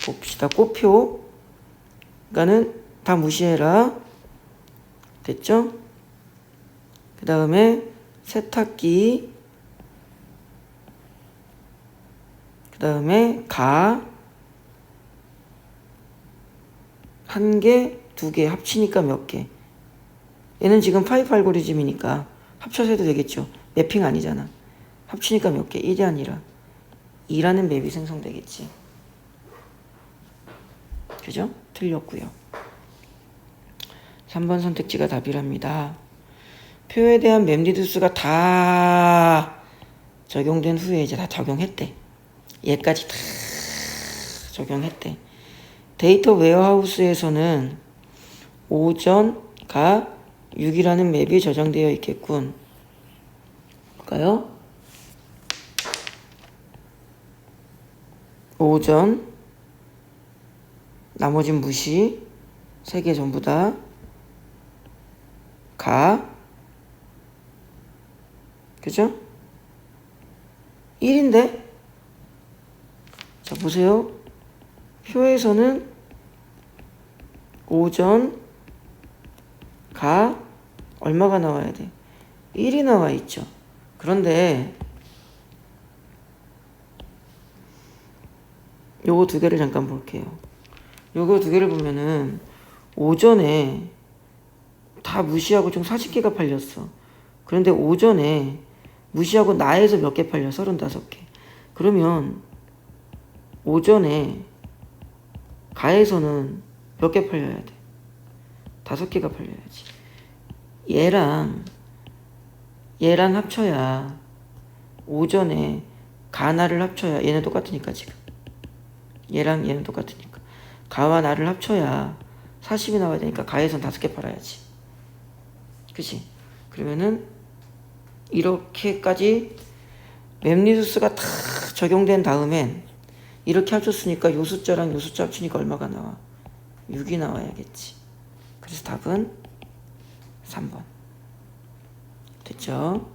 봅시다. 꽃표. 그러니까는 다 무시해라. 됐죠? 그 다음에 세탁기. 그 다음에 가. 한 개, 두 개 합치니까 몇 개? 얘는 지금 파이프 알고리즘이니까 합쳐서 해도 되겠죠. 매핑 아니잖아. 합치니까 몇 개? 1이 아니라 2라는 맵이 생성되겠지. 그죠? 틀렸고요. 3번 선택지가 답이랍니다. 표에 대한 맵 리듀스가 다 적용된 후에 이제 다 적용했대. 얘까지 다 적용했대. 데이터 웨어하우스에서는 오전가 6이라는 맵이 저장되어 있겠군. 볼까요? 오전, 나머진 무시, 3개 전부 다, 가, 그죠? 1인데? 자, 보세요. 표에서는 오전, 가, 얼마가 나와야 돼? 1이 나와 있죠. 그런데 요거 두 개를 잠깐 볼게요. 요거 두 개를 보면은 오전에 다 무시하고 총 40개가 팔렸어. 그런데 오전에 무시하고 나에서 몇 개 팔려? 35개. 그러면 오전에 가에서는 몇 개 팔려야 돼? 5개가 팔려야지. 얘랑 합쳐야 오전에 가나를 합쳐야 얘는 똑같으니까 지금 얘랑 얘는 똑같으니까 가와 나를 합쳐야 40이 나와야 되니까 가에선 5개 팔아야지. 그치? 그러면은 이렇게까지 맵리두스가 다 적용된 다음엔 이렇게 합쳤으니까 요 숫자랑 요 숫자 합치니까 얼마가 나와? 6이 나와야겠지. 그래서 답은 3번. 됐죠?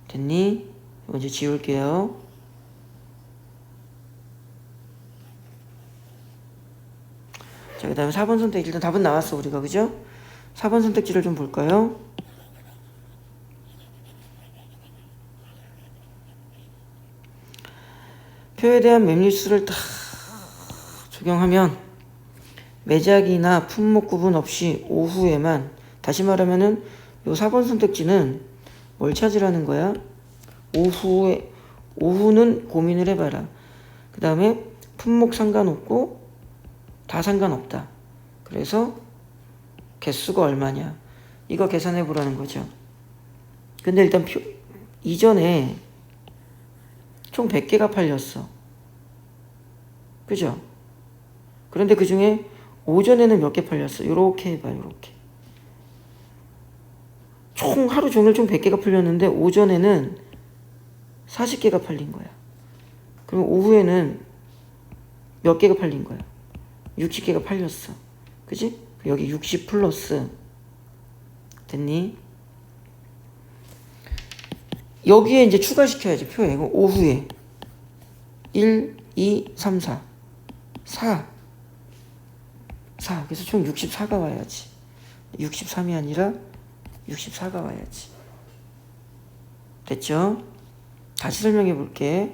됐니? 이거 이제 지울게요. 자, 그 다음에 4번 선택. 일단 답은 나왔어, 우리가. 그죠? 4번 선택지를 좀 볼까요? 표에 대한 맵리수를 다 적용하면 매작이나 품목 구분 없이 오후에만, 다시 말하면은 요 4번 선택지는 뭘 찾으라는 거야? 오후는 고민을 해봐라. 그 다음에 품목 상관없고 다 상관없다. 그래서 개수가 얼마냐? 이거 계산해 보라는 거죠. 근데 일단 이전에 총 100개가 팔렸어. 그죠? 그런데 그 중에 오전에는 몇 개 팔렸어? 요렇게 해봐, 요렇게. 총 하루 종일 총 100개가 팔렸는데 오전에는 40개가 팔린 거야. 그럼 오후에는 몇 개가 팔린 거야? 60개가 팔렸어. 그지? 여기 60 플러스. 됐니? 여기에 이제 추가시켜야지, 표에. 오후에 1, 2, 3, 4 그래서 총 64가 와야지. 63이 아니라 64가 와야지. 됐죠? 다시 설명해 볼게.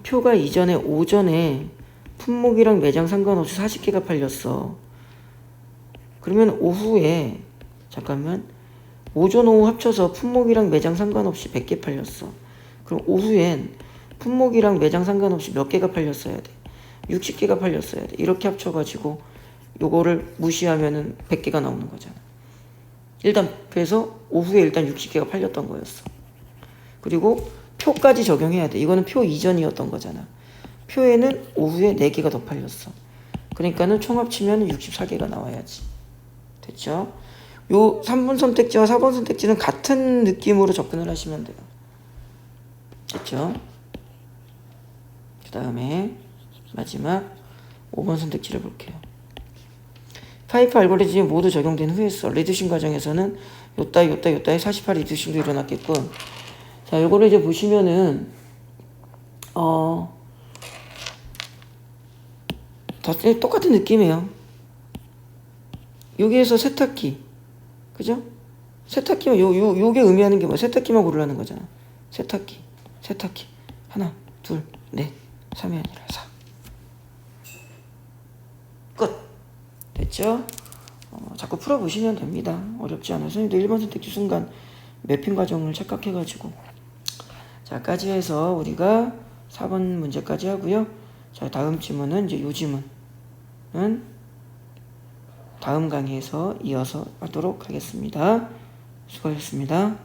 표가 이전에 오전에 품목이랑 매장 상관없이 40개가 팔렸어. 그러면 오후에, 잠깐만, 오전 오후 합쳐서 품목이랑 매장 상관없이 100개 팔렸어. 그럼 오후엔 품목이랑 매장 상관없이 몇 개가 팔렸어야 돼? 60개가 팔렸어야 돼. 이렇게 합쳐가지고 요거를 무시하면은 100개가 나오는 거잖아. 일단 그래서 오후에 일단 60개가 팔렸던 거였어. 그리고 표까지 적용해야 돼. 이거는 표 이전이었던 거잖아. 표에는 오후에 4개가 더 팔렸어. 그러니까는 총 합치면 64개가 나와야지. 됐죠? 요 3번 선택지와 4번 선택지는 같은 느낌으로 접근을 하시면 돼요. 됐죠? 그 다음에 마지막 5번 선택지를 볼게요. 파이프 알고리즘이 모두 적용된 후에서 리듀싱 과정에서는 요따의 48 리듀싱도 일어났겠군. 자, 요거를 이제 보시면은 똑같은 느낌이에요. 여기에서 세탁기, 그죠? 세탁기만 요게 의미하는 게 뭐야? 세탁기만 고르라는 거잖아. 세탁기 하나, 둘, 넷, 3이 아니라 4. 끝. 됐죠? 자꾸 풀어보시면 됩니다. 어렵지 않아요. 선생님도 1번 선택지 순간 매핑 과정을 착각해가지고. 자까지 해서 우리가 4번 문제까지 하고요. 자, 다음 지문은 이제 요 지문은 다음 강의에서 이어서 하도록 하겠습니다. 수고하셨습니다.